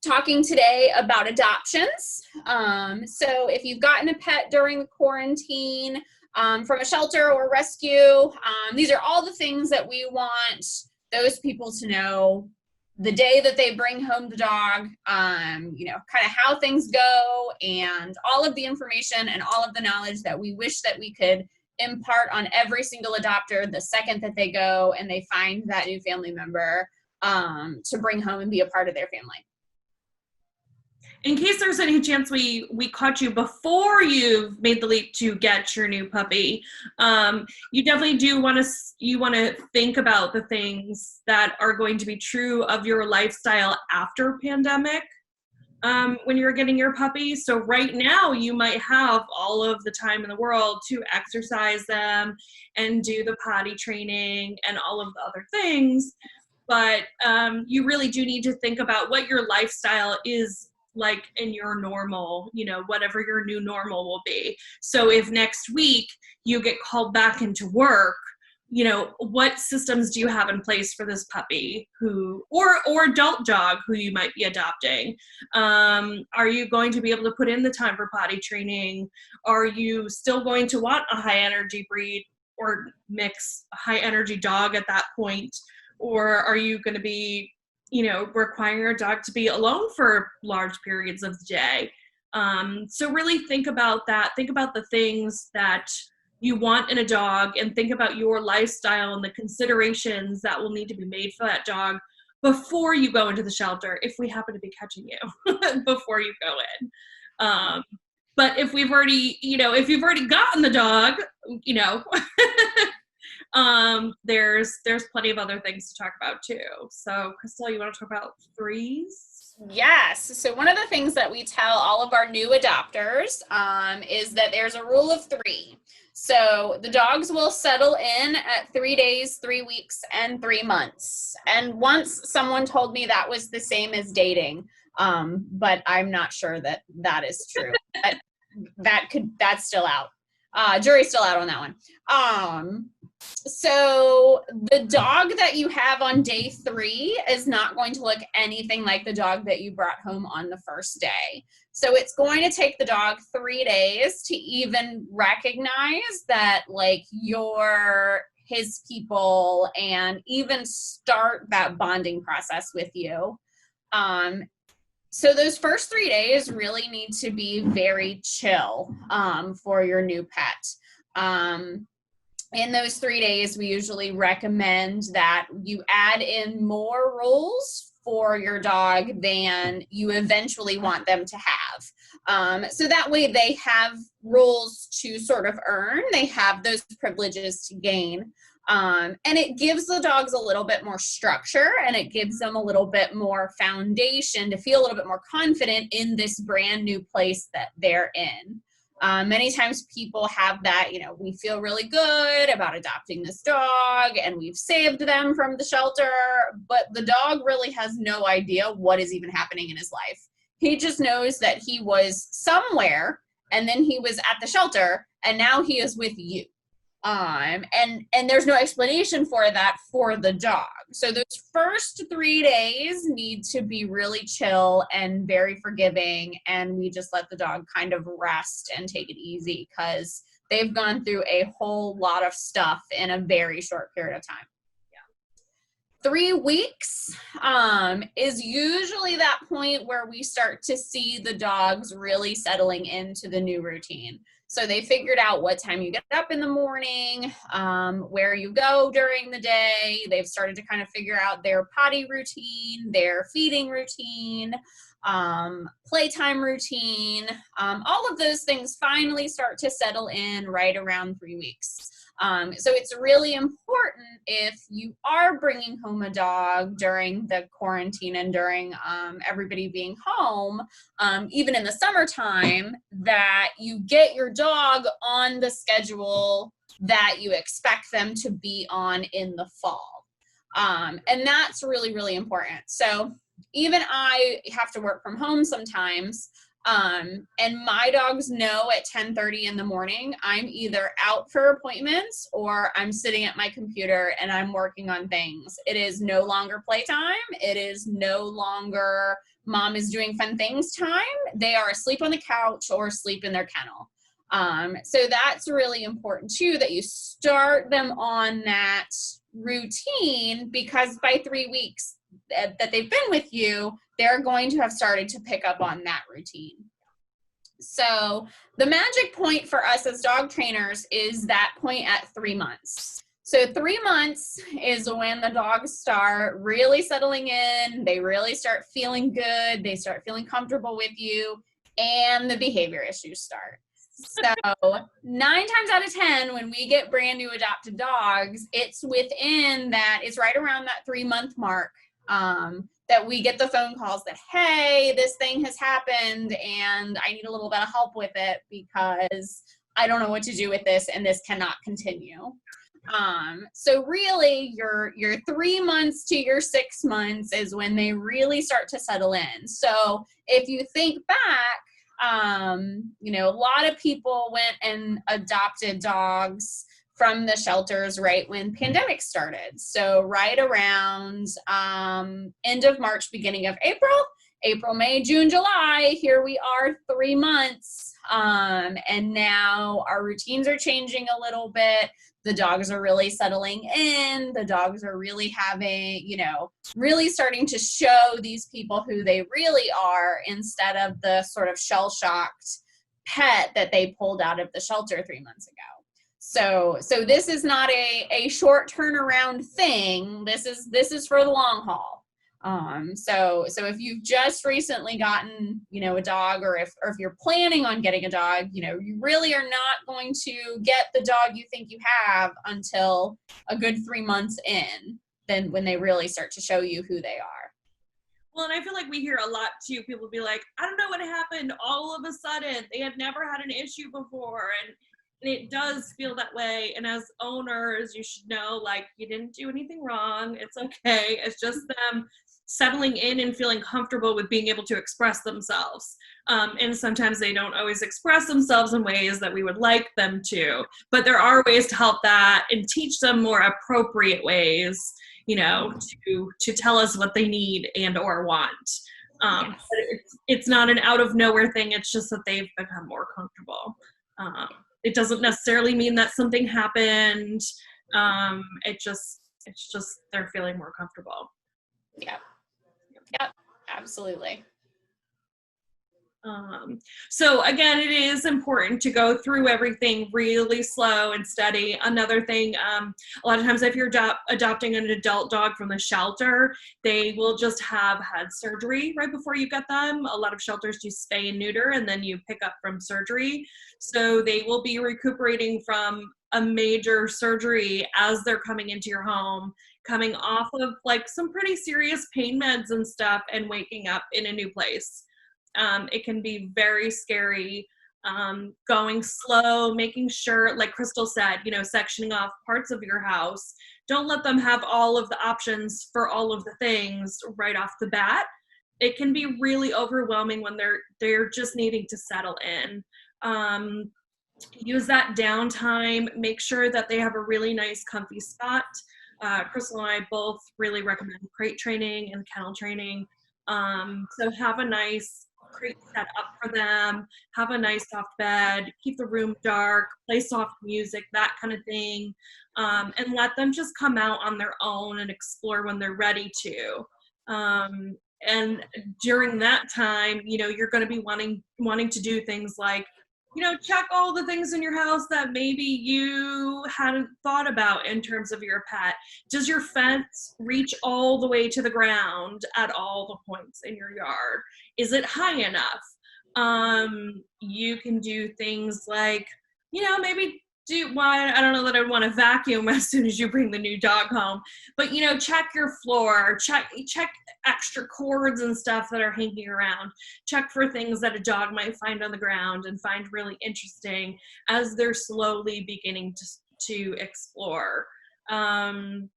talking today about adoptions. So if you've gotten a pet during the quarantine, from a shelter or rescue, these are all the things that we want those people to know the day that they bring home the dog, you know, kind of how things go and all of the information and all of the knowledge that we wish that we could impart on every single adopter the second that they go and they find that new family member to bring home and be a part of their family. In case there's any chance we caught you before you've made the leap to get your new puppy, you definitely do want to think about the things that are going to be true of your lifestyle after pandemic when you're getting your puppy. So right now you might have all of the time in the world to exercise them and do the potty training and all of the other things, but you really do need to think about what your lifestyle is like in your normal, you know, whatever your new normal will be. So if next week you get called back into work, you know, what systems do you have in place for this puppy or adult dog who you might be adopting? Are you going to be able to put in the time for potty training? Are you still going to want a high energy breed or mix a high energy dog at that point? Or are you going to be, you know, requiring your dog to be alone for large periods of the day? So really think about that. Think about the things that you want in a dog and think about your lifestyle and the considerations that will need to be made for that dog before you go into the shelter, if we happen to be catching you before you go in. But if we've already, you know, if you've already gotten the dog, you know, there's plenty of other things to talk about too. So Crystal, you want to talk about threes? Yes. So one of the things that we tell all of our new adopters is that there's a rule of 3. So the dogs will settle in at 3 days, 3 weeks, and 3 months. And once someone told me that was the same as dating, but I'm not sure that that is true. That's still out. Jury's still out on that one. So the dog that you have on day 3 is not going to look anything like the dog that you brought home on the first day. So it's going to take the dog 3 days to even recognize that, like, you're his people and even start that bonding process with you. So those first 3 days really need to be very chill for your new pet. In those 3 days, we usually recommend that you add in more rules for your dog than you eventually want them to have. So that way they have rules to sort of earn. They have those privileges to gain. And it gives the dogs a little bit more structure and it gives them a little bit more foundation to feel a little bit more confident in this brand new place that they're in. Many times people have that, you know, we feel really good about adopting this dog and we've saved them from the shelter, but the dog really has no idea what is even happening in his life. He just knows that he was somewhere and then he was at the shelter and now he is with you. And there's no explanation for that for the dog. So those first 3 days need to be really chill and very forgiving. And we just let the dog kind of rest and take it easy because they've gone through a whole lot of stuff in a very short period of time. 3 weeks is usually that point where we start to see the dogs really settling into the new routine. So they figured out what time you get up in the morning, where you go during the day. They've started to kind of figure out their potty routine, their feeding routine, playtime routine. All of those things finally start to settle in right around 3 weeks. So it's really important if you are bringing home a dog during the quarantine and during everybody being home, even in the summertime, that you get your dog on the schedule that you expect them to be on in the fall. And that's really, really important. So even I have to work from home sometimes. And my dogs know at 10:30 in the morning, I'm either out for appointments or I'm sitting at my computer and I'm working on things. It is no longer playtime. It is no longer mom is doing fun things time, they are asleep on the couch or asleep in their kennel. So that's really important too, that you start them on that routine, because by 3 weeks that they've been with you, they're going to have started to pick up on that routine. So the magic point for us as dog trainers is that point at 3 months. So 3 months is when the dogs start really settling in, they really start feeling good, they start feeling comfortable with you, and the behavior issues start. So 9 times out of 10, when we get brand new adopted dogs, it's within that, it's right around that 3-month mark, that we get the phone calls that, hey, this thing has happened and I need a little bit of help with it because I don't know what to do with this and this cannot continue. So really your 3 months to your 6 months is when they really start to settle in. So if you think back, you know, a lot of people went and adopted dogs from the shelters right when pandemic started. So right around end of March, beginning of April, May, June, July, here we are 3 months. And now our routines are changing a little bit. The dogs are really settling in. The dogs are really having, you know, really starting to show these people who they really are, instead of the sort of shell-shocked pet that they pulled out of the shelter 3 months ago. So this is not a short turnaround thing. This is for the long haul. So if you've just recently gotten, you know, a dog, or if you're planning on getting a dog, you know, you really are not going to get the dog you think you have until a good 3 months in, then when they really start to show you who they are. Well, and I feel like we hear a lot too. People be like, I don't know what happened. All of a sudden, they had never had an issue before. And it does feel that way. And as owners, you should know, like, you didn't do anything wrong. It's okay. It's just them settling in and feeling comfortable with being able to express themselves. And sometimes they don't always express themselves in ways that we would like them to. But there are ways to help that and teach them more appropriate ways, you know, to tell us what they need and or want. But it's not an out of nowhere thing. It's just that they've become more comfortable. It doesn't necessarily mean that something happened. It's just they're feeling more comfortable. Yep, absolutely. So again, it is important to go through everything really slow and steady. Another thing, a lot of times if you're adopting an adult dog from the shelter, they will just have had surgery right before you get them. A lot of shelters do spay and neuter, and then you pick up from surgery. So they will be recuperating from a major surgery as they're coming into your home, coming off of like some pretty serious pain meds and stuff, and waking up in a new place. It can be very scary, going slow, making sure, like Crystal said, you know, sectioning off parts of your house. Don't let them have all of the options for all of the things right off the bat. It can be really overwhelming when they're just needing to settle in. Use that downtime. Make sure that they have a really nice, comfy spot. Crystal and I both really recommend crate training and kennel training. So have a nice crate set up for them, have a nice soft bed, keep the room dark, play soft music, that kind of thing, and let them just come out on their own and explore when they're ready to. And during that time, you know, you're going to be wanting to do things like, you know, check all the things in your house that maybe you hadn't thought about in terms of your pet. Does your fence reach all the way to the ground at all the points in your yard? Is it high enough? You can do things like, you know, maybe I don't know that I'd want to vacuum as soon as you bring the new dog home, but, you know, check your floor, check extra cords and stuff that are hanging around, check for things that a dog might find on the ground and find really interesting as they're slowly beginning to explore. And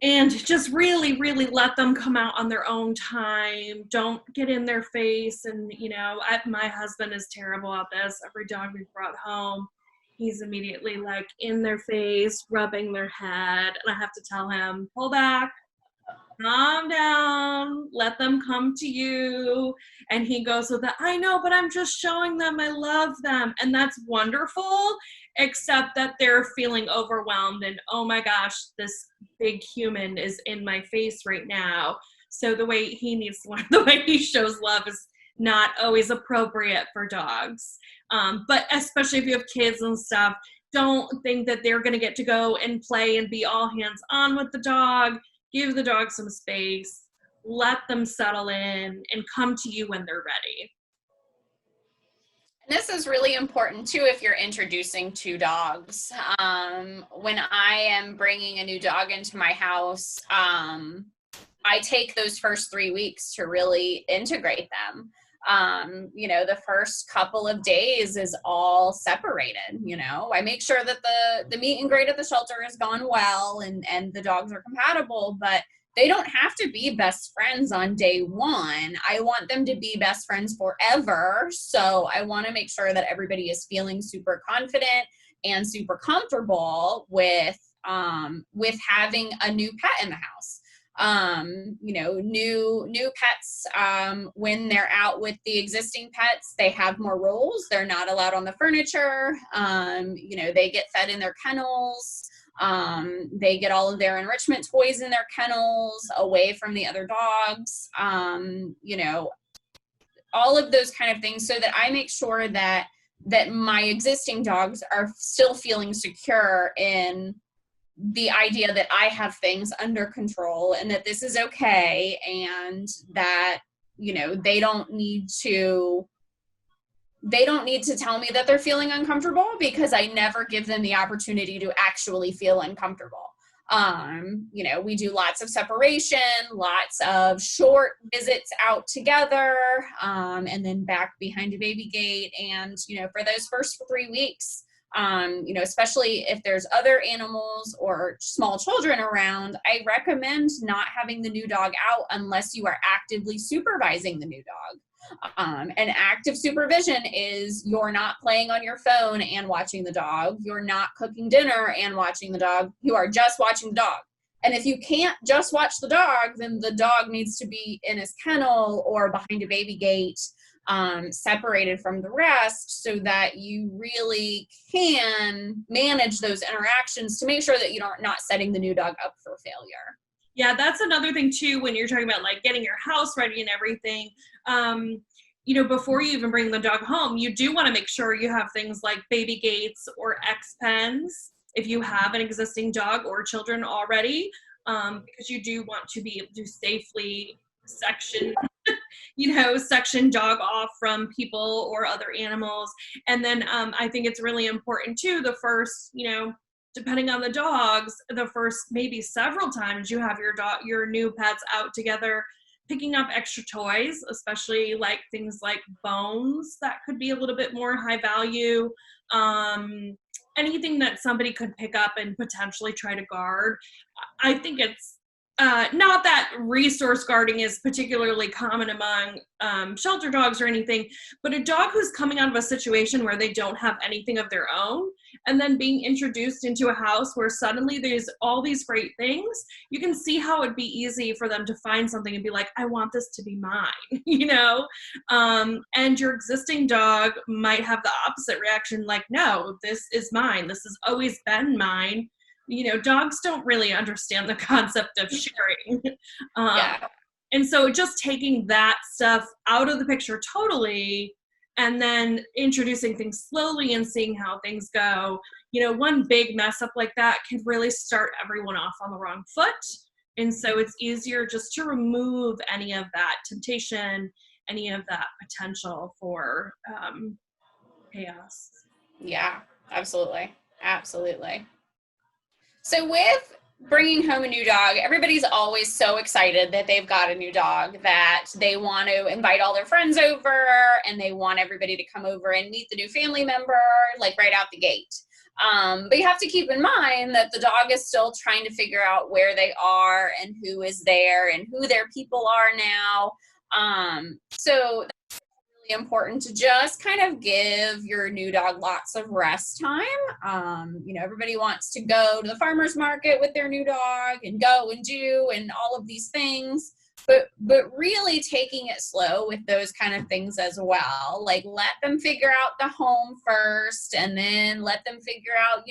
just really, really let them come out on their own time. Don't get in their face. And, you know, my husband is terrible at this. Every dog we've brought home, he's immediately like in their face, rubbing their head. And I have to tell him, pull back, calm down, let them come to you. And he goes with the, I know, but I'm just showing them I love them. And that's wonderful, except that they're feeling overwhelmed and, oh my gosh, this big human is in my face right now. So the way he needs to learn, the way he shows love is not always appropriate for dogs. But especially if you have kids and stuff, don't think that they're going to get to go and play and be all hands on with the dog. Give the dog some space, let them settle in, and come to you when they're ready. This is really important too if you're introducing two dogs. When I am bringing a new dog into my house, I take those first 3 weeks to really integrate them. The first couple of days is all separated. I make sure that the meet and greet at the shelter has gone well and the dogs are compatible, but they don't have to be best friends on day one. I want them to be best friends forever. So I want to make sure that everybody is feeling super confident and super comfortable with having a new pet in the house. New pets, when they're out with the existing pets, they have more rules. They're not allowed on the furniture. They get fed in their kennels. They get all of their enrichment toys in their kennels away from the other dogs. All of those kind of things, so that I make sure that my existing dogs are still feeling secure in the idea that I have things under control and that this is okay, and that, they don't need to tell me that they're feeling uncomfortable, because I never give them the opportunity to actually feel uncomfortable. We do lots of separation, lots of short visits out together, and then back behind a baby gate. And, for those first 3 weeks, especially if there's other animals or small children around, I recommend not having the new dog out unless you are actively supervising the new dog. And active supervision is you're not playing on your phone and watching the dog. You're not cooking dinner and watching the dog. You are just watching the dog. And if you can't just watch the dog, then the dog needs to be in his kennel or behind a baby gate, separated from the rest, so that you really can manage those interactions to make sure that you're not setting the new dog up for failure. Yeah, that's another thing too, when you're talking about like getting your house ready and everything. Before you even bring the dog home, you do want to make sure you have things like baby gates or X pens if you have an existing dog or children already, because you do want to be able to safely section dog off from people or other animals. And then I think it's really important too, the first, depending on the dogs, the first maybe several times you have your new pets out together, picking up extra toys, especially like things like bones that could be a little bit more high value. Anything that somebody could pick up and potentially try to guard. I think it's not that resource guarding is particularly common among shelter dogs or anything, but a dog who's coming out of a situation where they don't have anything of their own and then being introduced into a house where suddenly there's all these great things, you can see how it'd be easy for them to find something and be like, I want this to be mine, and your existing dog might have the opposite reaction, like, no, this is mine. This has always been mine. Dogs don't really understand the concept of sharing. Yeah. And so just taking that stuff out of the picture totally, and then introducing things slowly and seeing how things go. One big mess up like that can really start everyone off on the wrong foot. And so it's easier just to remove any of that temptation, any of that potential for chaos. Yeah, absolutely. Absolutely. So with bringing home a new dog, everybody's always so excited that they've got a new dog that they want to invite all their friends over and they want everybody to come over and meet the new family member, like right out the gate. But you have to keep in mind that the dog is still trying to figure out where they are and who is there and who their people are now. So that's really important to just kind of give your new dog lots of rest time. Everybody wants to go to the farmer's market with their new dog and go and do and all of these things, but really taking it slow with those kind of things as well. Like, let them figure out the home first, and then let them figure out,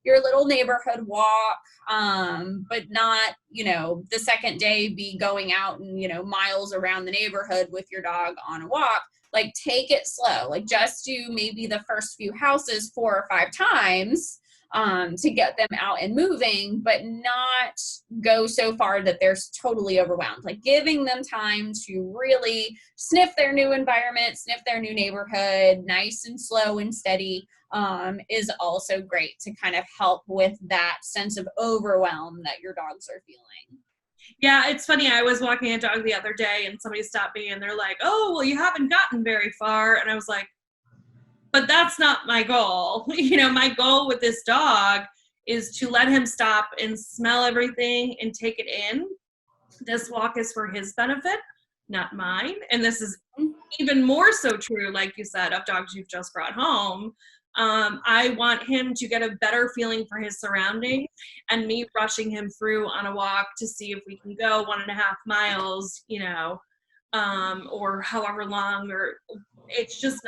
your little neighborhood walk, but not, the second day be going out and, miles around the neighborhood with your dog on a walk. Like, take it slow. Like, just do maybe the first few houses 4 or 5 times to get them out and moving, but not go so far that they're totally overwhelmed. Like, giving them time to really sniff their new environment, sniff their new neighborhood, nice and slow and steady, is also great to kind of help with that sense of overwhelm that your dogs are feeling. Yeah, it's funny. I was walking a dog the other day and somebody stopped me and they're like, "Oh, well, you haven't gotten very far." And I was like, but that's not my goal. My goal with this dog is to let him stop and smell everything and take it in. This walk is for his benefit, not mine. And this is even more so true, like you said, of dogs you've just brought home. I want him to get a better feeling for his surroundings, and me rushing him through on a walk to see if we can go 1.5 miles, or however long, or it's just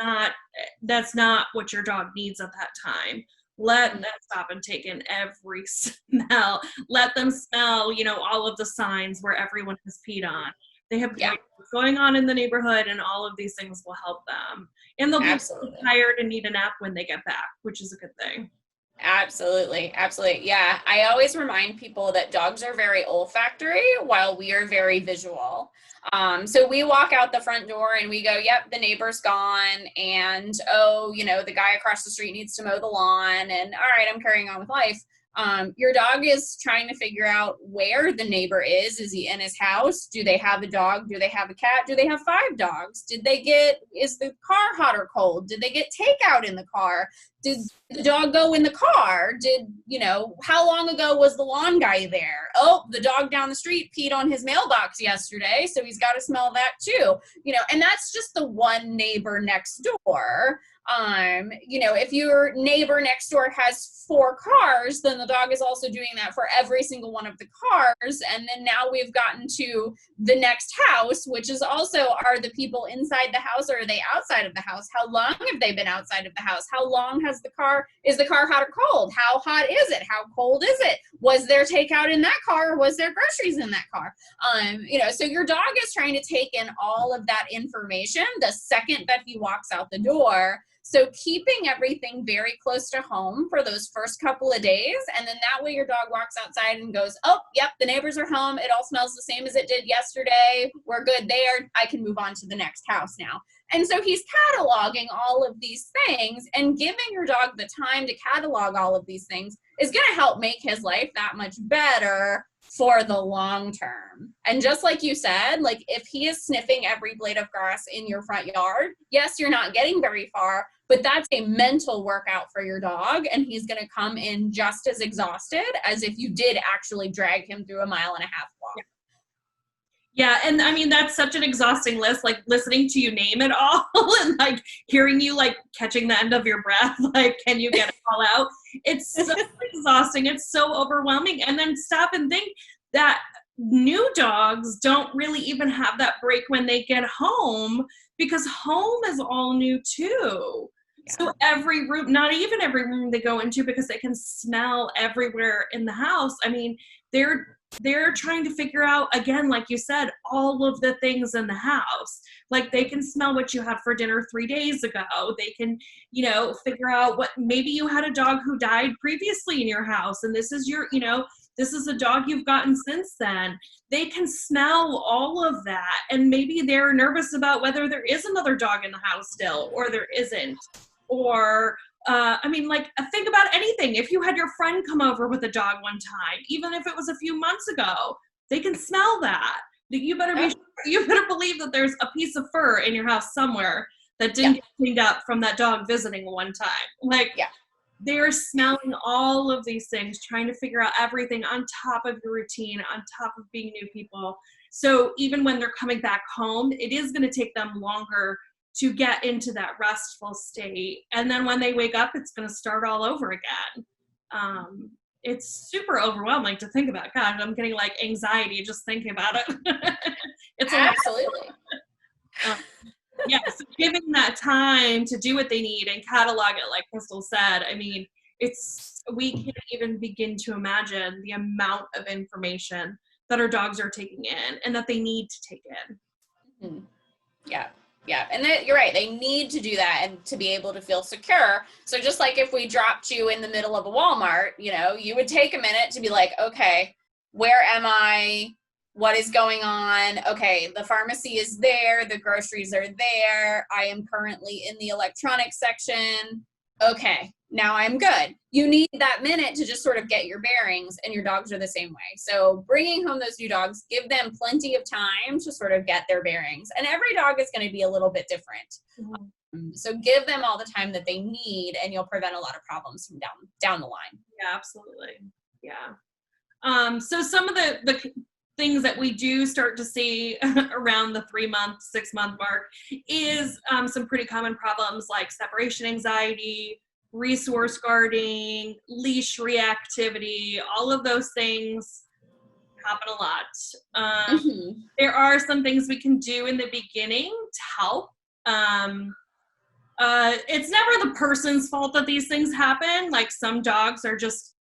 that's not what your dog needs at that time. Let them stop and take in every smell. Let them smell, all of the signs where everyone has peed on. They have what's going on in the neighborhood, and all of these things will help them. And they'll be tired and need a nap when they get back, which is a good thing. Absolutely. Yeah. I always remind people that dogs are very olfactory while we are very visual. So we walk out the front door and we go, yep, the neighbor's gone. And, the guy across the street needs to mow the lawn. And all right, I'm carrying on with life. Your dog is trying to figure out where the neighbor is. Is he in his house? Do they have a dog? Do they have a cat? Do they have 5 dogs? Is the car hot or cold? Did they get takeout in the car? Did the dog go in the car? How long ago was the lawn guy there? Oh, the dog down the street peed on his mailbox yesterday, so he's got to smell that too. And that's just the one neighbor next door. If your neighbor next door has 4 cars, then the dog is also doing that for every single one of the cars. And then now we've gotten to the next house, which is also, are the people inside the house or are they outside of the house? How long have they been outside of the house? How long is the car hot or cold? How hot is it? How cold is it? Was there takeout in that car or was there groceries in that car? So your dog is trying to take in all of that information the second that he walks out the door. So keeping everything very close to home for those first couple of days, and then that way your dog walks outside and goes, oh, yep, the neighbors are home. It all smells the same as it did yesterday. We're good there. I can move on to the next house now. And so he's cataloging all of these things, and giving your dog the time to catalog all of these things is going to help make his life that much better for the long term. And just like you said, like, if he is sniffing every blade of grass in your front yard, yes, you're not getting very far, but that's a mental workout for your dog, and he's going to come in just as exhausted as if you did actually drag him through a 1.5 mile walk. Yeah, and I mean, that's such an exhausting list, like listening to you name it all and like hearing you like catching the end of your breath, like, can you get it all out? It's so exhausting. It's so overwhelming. And then stop and think that new dogs don't really even have that break when they get home, because home is all new too. Yeah. So every room, not even every room they go into, because they can smell everywhere in the house. I mean, they're trying to figure out, again, like you said, all of the things in the house. Like, they can smell what you had for dinner 3 days ago. They can, figure out what, maybe you had a dog who died previously in your house, and this is this is a dog you've gotten since then. They can smell all of that, and maybe they're nervous about whether there is another dog in the house still, or there isn't. Or think about anything. If you had your friend come over with a dog one time, even if it was a few months ago, they can smell that. You better believe that there's a piece of fur in your house somewhere that didn't get cleaned up from that dog visiting one time. They're smelling all of these things, trying to figure out everything on top of your routine, on top of being new people. So even when they're coming back home, it is going to take them longer to get into that restful state. And then when they wake up, it's going to start all over again. It's super overwhelming to think about. God, I'm getting like anxiety just thinking about it. It's a lot. Absolutely. Yeah, so giving that time to do what they need and catalog it, like Crystal said, I mean, we can't even begin to imagine the amount of information that our dogs are taking in and that they need to take in. Mm-hmm. Yeah. And you're right. They need to do that and to be able to feel secure. So just like if we dropped you in the middle of a Walmart, you would take a minute to be like, okay, where am I? What is going on? Okay, the pharmacy is there. The groceries are there. I am currently in the electronics section. Okay, now I'm good. You need that minute to just sort of get your bearings, and your dogs are the same way. So bringing home those new dogs, give them plenty of time to sort of get their bearings. And every dog is going to be a little bit different. Mm-hmm. So give them all the time that they need, and you'll prevent a lot of problems from down the line. Yeah, absolutely. Yeah. So some of the things that we do start to see around the 3-month, 6-month mark is some pretty common problems like separation anxiety, resource guarding, leash reactivity. All of those things happen a lot. There are some things we can do in the beginning to help. It's never the person's fault that these things happen. Like some dogs are just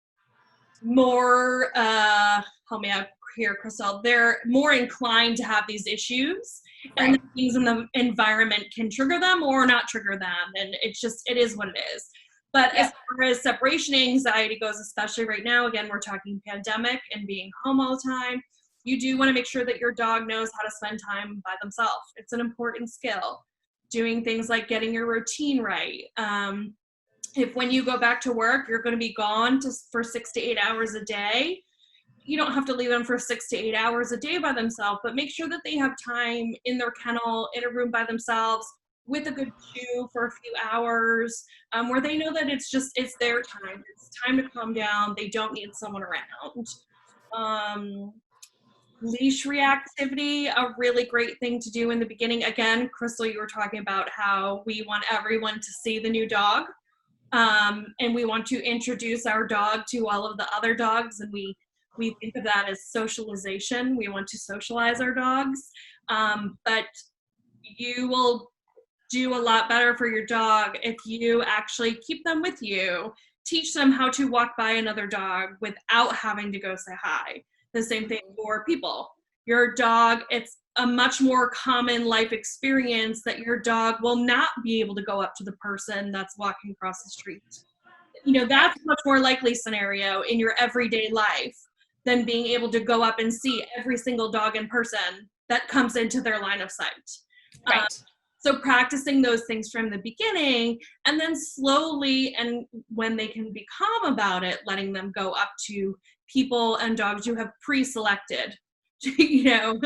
more, help me out here, Crystal, they're more inclined to have these issues, and things in the environment can trigger them or not trigger them, and it is what it is. But as far as separation anxiety goes, especially right now, again, we're talking pandemic and being home all the time, you do want to make sure that your dog knows how to spend time by themselves. It's an important skill. Doing things like getting your routine right. If when you go back to work, you're going to be gone for 6 to 8 hours a day, you don't have to leave them for 6 to 8 hours a day by themselves, but make sure that they have time in their kennel, in a room by themselves, with a good chew for a few hours, where they know that it's their time. It's time to calm down. They don't need someone around. Leash reactivity, a really great thing to do in the beginning. Again, Crystal, you were talking about how we want everyone to see the new dog. And we want to introduce our dog to all of the other dogs, and we think of that as socialization. We want to socialize our dogs, but you will do a lot better for your dog if you actually keep them with you, teach them how to walk by another dog without having to go say hi. The same thing for people. Your dog, it's a much more common life experience that your dog will not be able to go up to the person that's walking across the street. That's a much more likely scenario in your everyday life than being able to go up and see every single dog in person that comes into their line of sight. Right. So practicing those things from the beginning, and then slowly, and when they can be calm about it, letting them go up to people and dogs you have pre-selected. People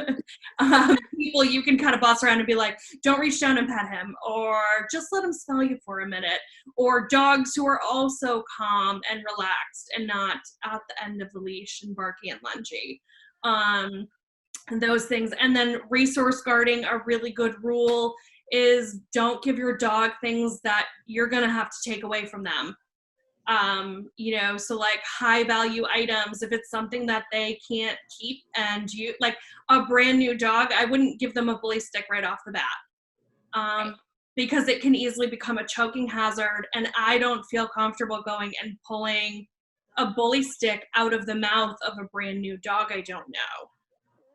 you can kind of boss around and be like, don't reach down and pet him, or just let him smell you for a minute, or dogs who are also calm and relaxed and not at the end of the leash and barky and lungy. And those things. And then resource guarding, a really good rule is don't give your dog things that you're going to have to take away from them. So like high value items, if it's something that they can't keep, and you like a brand new dog, I wouldn't give them a bully stick right off the bat. Because it can easily become a choking hazard, and I don't feel comfortable going and pulling a bully stick out of the mouth of a brand new dog I don't know.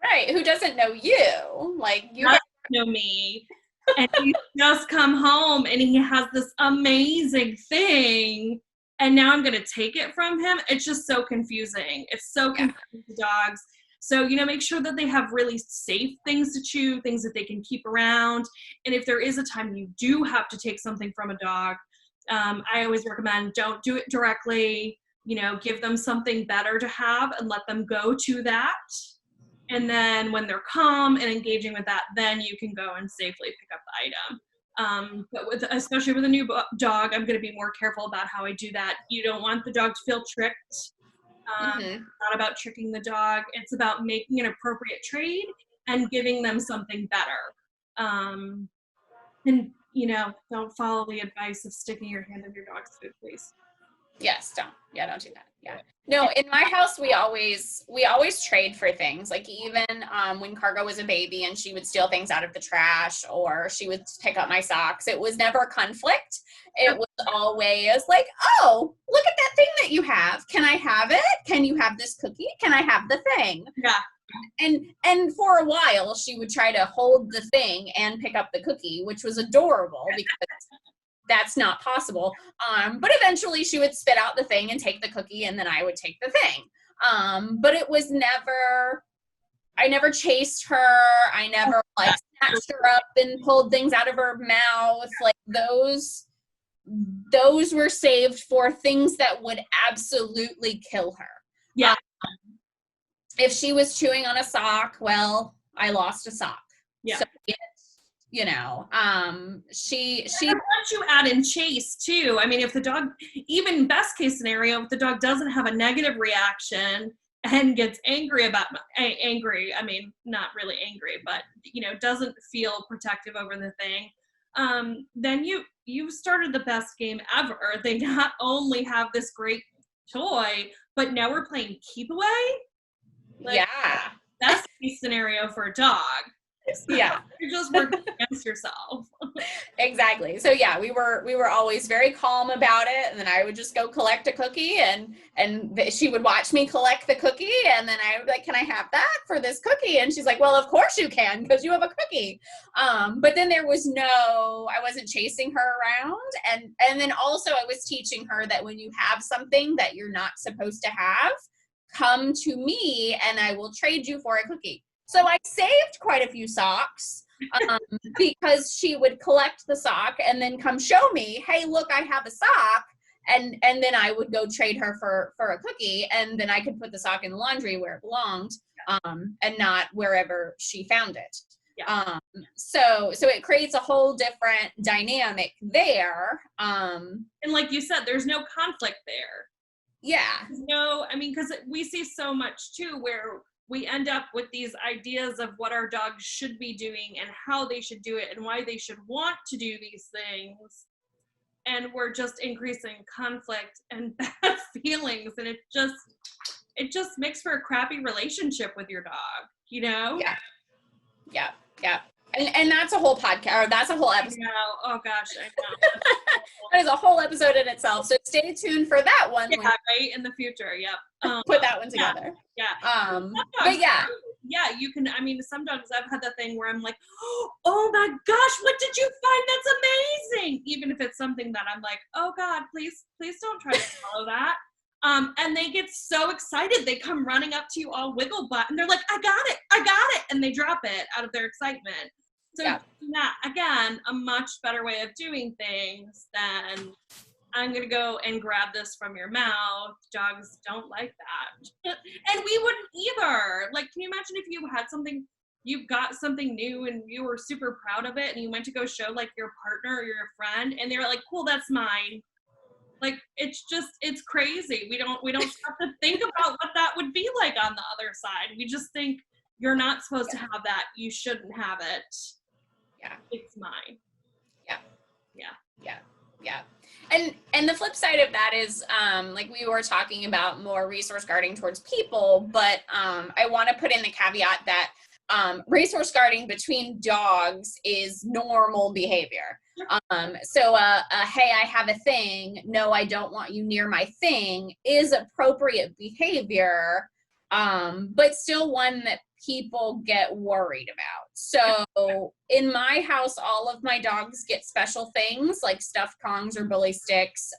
Right, who doesn't know you? Like, you doesn't know me. And he's just come home and he has this amazing thing, and now I'm going to take it from him. It's just so confusing. It's so confusing to dogs. So, make sure that they have really safe things to chew, things that they can keep around. And if there is a time you do have to take something from a dog, I always recommend don't do it directly. Give them something better to have and let them go to that. And then when they're calm and engaging with that, then you can go and safely pick up the item. But especially with a new dog, I'm going to be more careful about how I do that. You don't want the dog to feel tricked. It's not about tricking the dog. It's about making an appropriate trade and giving them something better. And don't follow the advice of sticking your hand in your dog's food, please. Yes, don't. Yeah, don't do that. Yeah. No, in my house we always trade for things. Like even when Cargo was a baby and she would steal things out of the trash or she would pick up my socks, it was never conflict. It was always like, oh, look at that thing that you have. Can I have it? Can you have this cookie? Can I have the thing? Yeah. And for a while she would try to hold the thing and pick up the cookie, which was adorable because that's not possible. But eventually she would spit out the thing and take the cookie and then I would take the thing. But it was never, I never chased her. I never like snatched her up and pulled things out of her mouth. Like those were saved for things that would absolutely kill her. Yeah. If she was chewing on a sock, well, I lost a sock. Yeah. So she once you add in chase too. I mean, if the dog, even best case scenario, if the dog doesn't have a negative reaction and gets angry, I mean, not really angry, but doesn't feel protective over the thing, then you've started the best game ever. They not only have this great toy, but now we're playing keep away. Yeah. That's the scenario for a dog. Yeah. You're just working against yourself. Exactly. So yeah, we were always very calm about it. And then I would just go collect a cookie and she would watch me collect the cookie. And then I would be like, can I have that for this cookie? And she's like, well, of course you can, because you have a cookie. But then there was I wasn't chasing her around. And then also I was teaching her that when you have something that you're not supposed to have, come to me and I will trade you for a cookie. So I saved quite a few socks because she would collect the sock and then come show me, hey, look, I have a sock. And then I would go trade her for a cookie. And then I could put the sock in the laundry where it belonged and not wherever she found it. Yeah. So it creates a whole different dynamic there. And like you said, there's no conflict there. Yeah. No, I mean, because we see so much too where we end up with these ideas of what our dogs should be doing and how they should do it and why they should want to do these things. And we're just increasing conflict and bad feelings. And it just makes for a crappy relationship with your dog, Yeah. Yeah. Yeah. And that's a whole podcast, or that's a whole episode. Oh gosh, I know. That is a whole episode in itself. So stay tuned for that one. Yeah, right in the future. Yep. Put that one together. Yeah. But yeah. Yeah, you can. I mean, sometimes I've had the thing where I'm like, oh my gosh, what did you find? That's amazing. Even if it's something that I'm like, oh God, please don't try to follow that. And they get so excited. They come running up to you all wiggle butt and they're like, I got it. And they drop it out of their excitement. So that, again, a much better way of doing things than I'm going to go and grab this from your mouth. Dogs don't like that. And we wouldn't either. Like, can you imagine if you got something new and you were super proud of it and you went to go show like your partner or your friend and they were like, cool, that's mine. Like, it's crazy. We don't stop to think about what that would be like on the other side. We just think you're not supposed to have that. You shouldn't have it. Yeah. It's mine. Yeah. And the flip side of that is, like we were talking about more resource guarding towards people, but I want to put in the caveat that resource guarding between dogs is normal behavior. So hey, I have a thing. No, I don't want you near my thing is appropriate behavior, but still one that people get worried about. So in my house, all of my dogs get special things like stuffed Kongs or bully sticks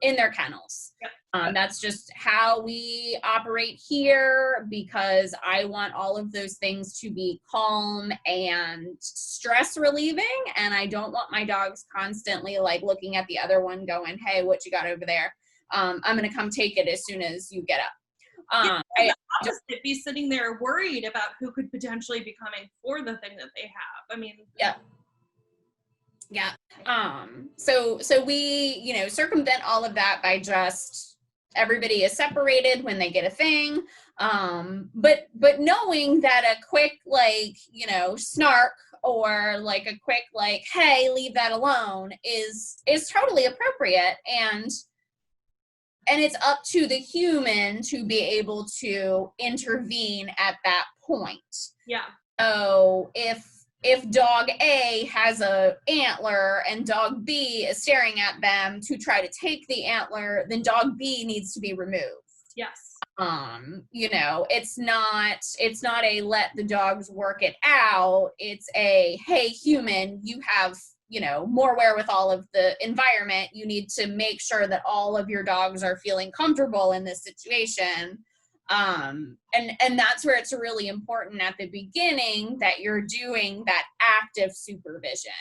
in their kennels. Yep. That's just how we operate here because I want all of those things to be calm and stress relieving. And I don't want my dogs constantly like looking at the other one going, hey, what you got over there? I'm going to come take it as soon as you get up. I just be sitting there worried about who could potentially be coming for the thing that they have. I mean, yeah. So we, circumvent all of that by just everybody is separated when they get a thing. But knowing that a quick, snark or like a quick like, hey, leave that alone is totally appropriate. And it's up to the human to be able to intervene at that point. Yeah. So if dog A has a antler and dog B is staring at them to try to take the antler, then dog B needs to be removed. Yes. You know, it's not a let the dogs work it out. It's a, hey, human, you have, you know, more wherewithal of the environment. You need to make sure that all of your dogs are feeling comfortable in this situation. And that's where it's really important at the beginning that you're doing that active supervision.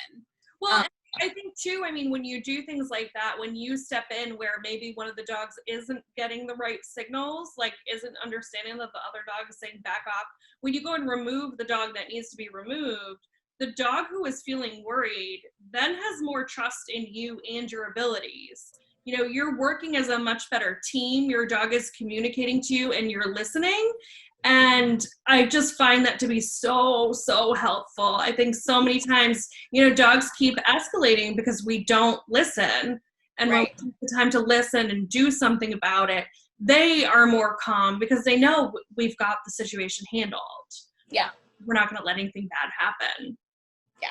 Well, I think too, I mean, when you do things like that, when you step in where maybe one of the dogs isn't getting the right signals, like isn't understanding that the other dog is saying back off, when you go and remove the dog that needs to be removed, the dog who is feeling worried then has more trust in you and your abilities. You know, you're working as a much better team. Your dog is communicating to you and you're listening. And I just find that to be so, so helpful. I think so many times, you know, dogs keep escalating because we don't listen. And when we take the time to listen and do something about it, they are more calm because they know we've got the situation handled. Yeah. We're not going to let anything bad happen. Yeah.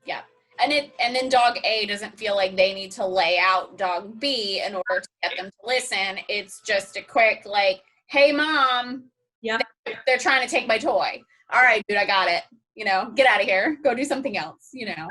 Yeah. And then dog A doesn't feel like they need to lay out dog B in order to get them to listen. It's just a quick like, hey, mom, yeah, they're trying to take my toy. All right, dude, I got it. You know, get out of here. Go do something else. You know,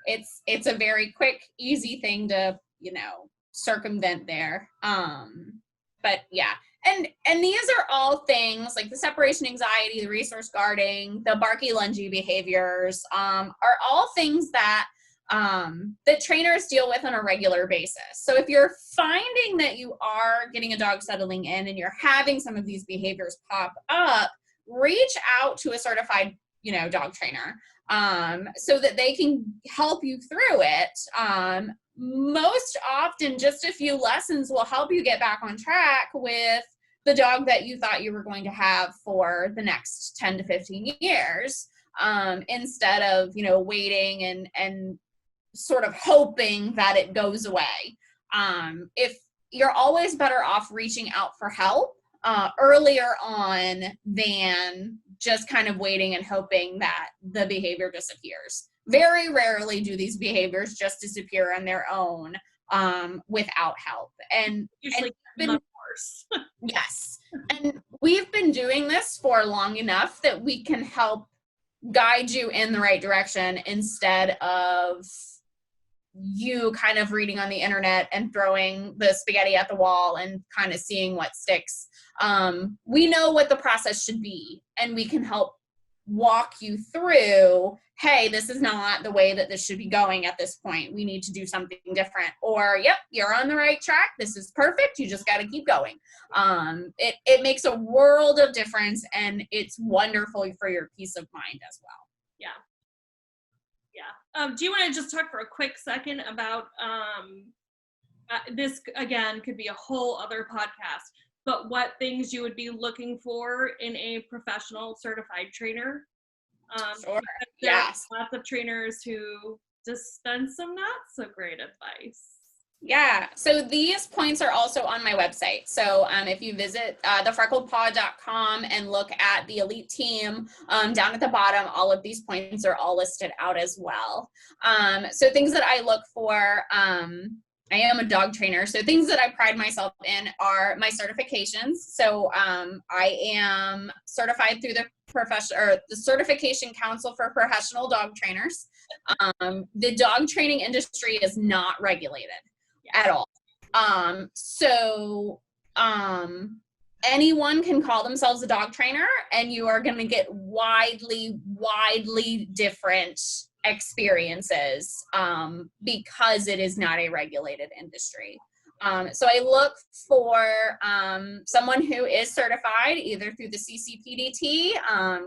it's a very quick, easy thing to, you know, circumvent there. But yeah. And these are all things like the separation anxiety, the resource guarding, the barky lungy behaviors, are all things that that trainers deal with on a regular basis. So if you're finding that you are getting a dog settling in and you're having some of these behaviors pop up, reach out to a certified, you know, dog trainer, so that they can help you through it. Most often, just a few lessons will help you get back on track with the dog that you thought you were going to have for the next 10 to 15 years, instead of, you know, waiting and sort of hoping that it goes away. If you're always better off reaching out for help earlier on than just kind of waiting and hoping that the behavior disappears. Very rarely do these behaviors just disappear on their own without help. And usually been, much worse. Yes. And we've been doing this for long enough that we can help guide you in the right direction instead of you kind of reading on the internet and throwing the spaghetti at the wall and kind of seeing what sticks. We know what the process should be, and we can help walk you through, hey, this is not the way that this should be going at this point. We need to do something different. Or, yep, you're on the right track. This is perfect. You just got to keep going. It makes a world of difference, and it's wonderful for your peace of mind as well. Yeah. Yeah. Do you want to just talk for a quick second about this, again, could be a whole other podcast, but what things you would be looking for in a professional certified trainer? Sure. Yes. Lots of trainers who dispense some not so great advice. Yeah, so these points are also on my website. So if you visit thefreckledpaw.com and look at the elite team, down at the bottom, all of these points are all listed out as well. So things that I look for, I am a dog trainer, so things that I pride myself in are my certifications. So I am certified through the Certification Council for Professional Dog Trainers. The dog training industry is not regulated at all. So anyone can call themselves a dog trainer, and you are going to get widely different experiences because it is not a regulated industry. So I look for someone who is certified either through the CCPDT,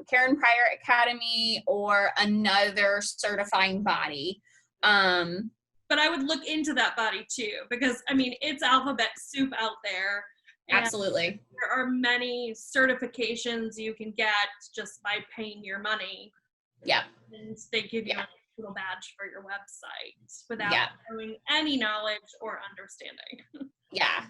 Karen Pryor Academy, or another certifying body. But I would look into that body too, because I mean, it's alphabet soup out there. Absolutely. There are many certifications you can get just by paying your money. Yeah. and they give you Yeah. a little badge for your website without Yeah. showing any knowledge or understanding. Yeah.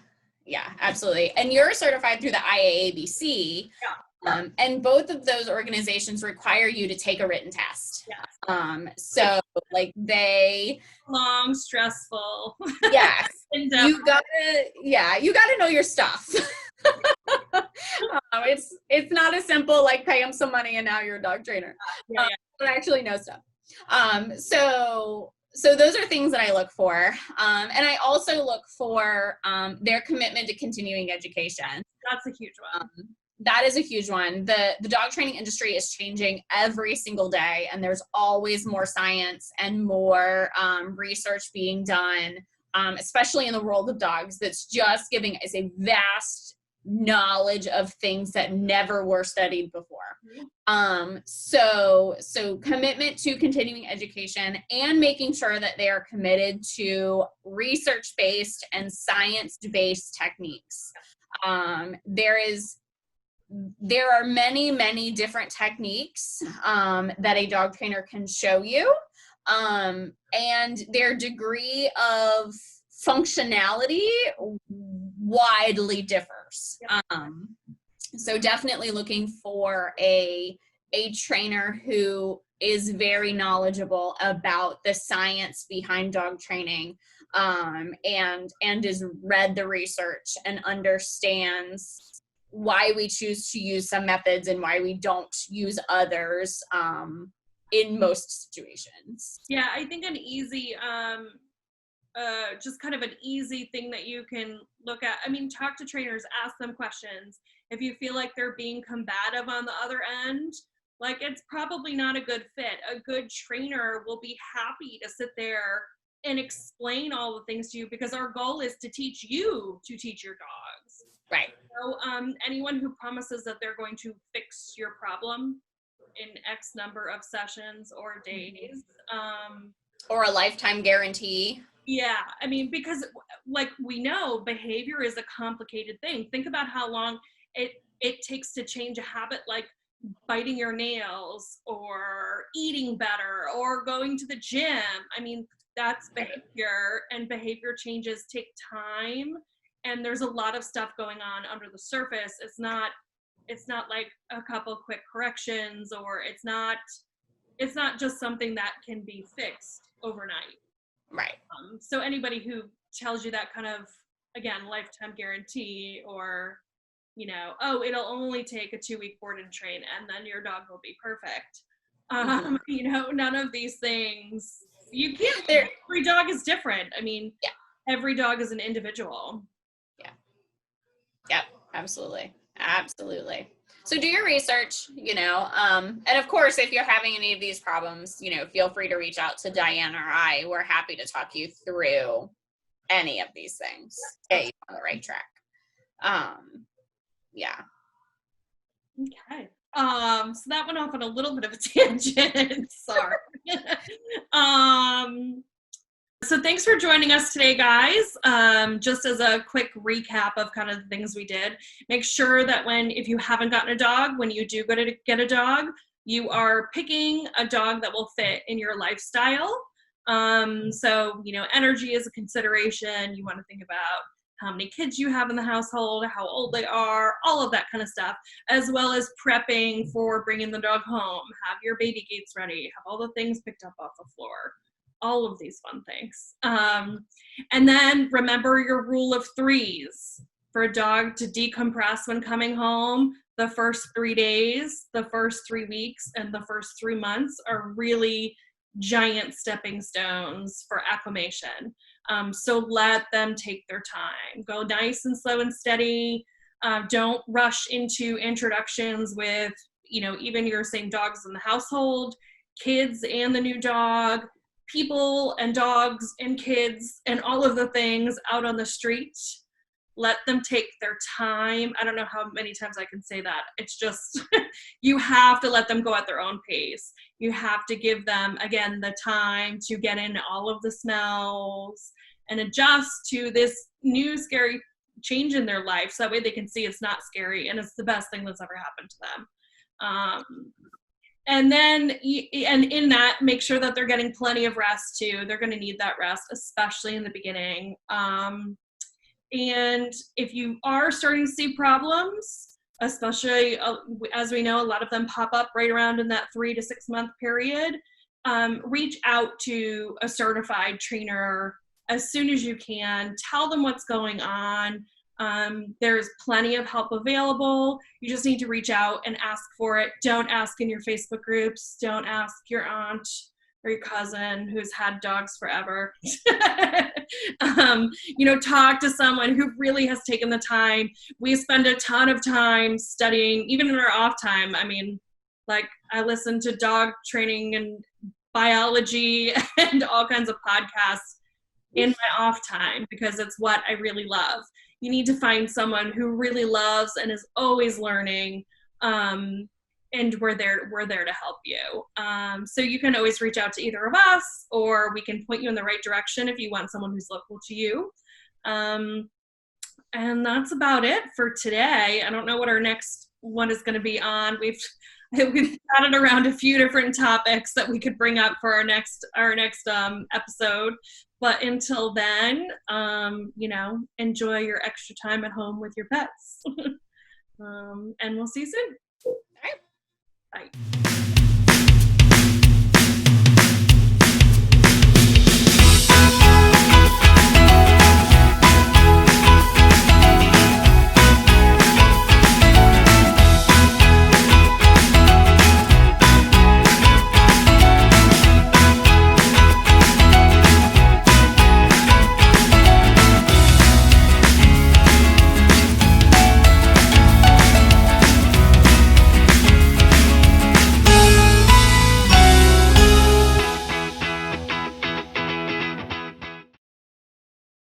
Yeah, absolutely. And you're certified through the IAABC. Yeah. And both of those organizations require you to take a written test. Yes. So like they Long, stressful. yes, endeavor. you gotta know your stuff. It's not as simple like pay them some money and now you're a dog trainer. Yeah, But actually know stuff. So those are things that I look for. And I also look for their commitment to continuing education. That's a huge one. That is a huge one. The dog training industry is changing every single day, and there's always more science and more research being done, especially in the world of dogs, that's just giving us a vast knowledge of things that never were studied before. So commitment to continuing education and making sure that they are committed to research-based and science-based techniques. There are many, many different techniques that a dog trainer can show you, and their degree of functionality widely differs. So definitely looking for a trainer who is very knowledgeable about the science behind dog training, and has read the research and understands why we choose to use some methods and why we don't use others in most situations. Yeah, I think an easy, just kind of an easy thing that you can look at. I mean, talk to trainers, ask them questions. If you feel like they're being combative on the other end, like it's probably not a good fit. A good trainer will be happy to sit there and explain all the things to you, because our goal is to teach you to teach your dogs. Right. So anyone who promises that they're going to fix your problem in X number of sessions or days. Or a lifetime guarantee. Yeah, I mean, because like we know, behavior is a complicated thing. Think about how long it takes to change a habit like biting your nails or eating better or going to the gym. I mean, that's behavior, and behavior changes take time. And there's a lot of stuff going on under the surface. It's not like a couple quick corrections, or it's not just something that can be fixed overnight. Right. So anybody who tells you that kind of, again, lifetime guarantee, or, you know, oh, it'll only take a 2-week board and train and then your dog will be perfect. You know, none of these things, you can't, every dog is different. I mean, every dog is an individual. Yep, absolutely. So do your research, you know, and of course, if you're having any of these problems, you know, feel free to reach out to Diane or I. We're happy to talk you through any of these things, get you on the right track. Yeah. Okay. So that went off on a little bit of a tangent. Sorry. So thanks for joining us today, guys. Just as a quick recap of kind of the things we did, make sure that if you haven't gotten a dog, when you do go to get a dog, you are picking a dog that will fit in your lifestyle. So, you know, energy is a consideration. You want to think about how many kids you have in the household, how old they are, all of that kind of stuff, as well as prepping for bringing the dog home, have your baby gates ready, have all the things picked up off the floor. All of these fun things. And then remember your rule of 3s. For a dog to decompress when coming home, the first 3 days, the first 3 weeks, and the first 3 months are really giant stepping stones for acclimation. So let them take their time. Go nice and slow and steady. Don't rush into introductions with, you know, even your same dogs in the household, kids and the new dog, people and dogs and kids and all of the things out on the street. Let them take their time. I don't know how many times I can say that. It's just, you have to let them go at their own pace. You have to give them, again, the time to get in all of the smells and adjust to this new scary change in their life. So that way they can see it's not scary and it's the best thing that's ever happened to them. And then, and in that, make sure that they're getting plenty of rest too. They're going to need that rest, especially in the beginning. And if you are starting to see problems, especially as we know, a lot of them pop up right around in that 3 to 6 month period, reach out to a certified trainer as soon as you can. Tell them what's going on. There's plenty of help available. You just need to reach out and ask for it. Don't ask in your Facebook groups. Don't ask your aunt or your cousin who's had dogs forever. Talk to someone who really has taken the time. We spend a ton of time studying, even in our off time. I mean, like, I listen to dog training and biology and all kinds of podcasts in my off time because it's what I really love. You need to find someone who really loves and is always learning, and we're there to help you. So you can always reach out to either of us, or we can point you in the right direction if you want someone who's local to you. And that's about it for today. I don't know what our next one is going to be on. We've batted around a few different topics that we could bring up for our next episode. But until then, enjoy your extra time at home with your pets. And we'll see you soon. All right. Bye.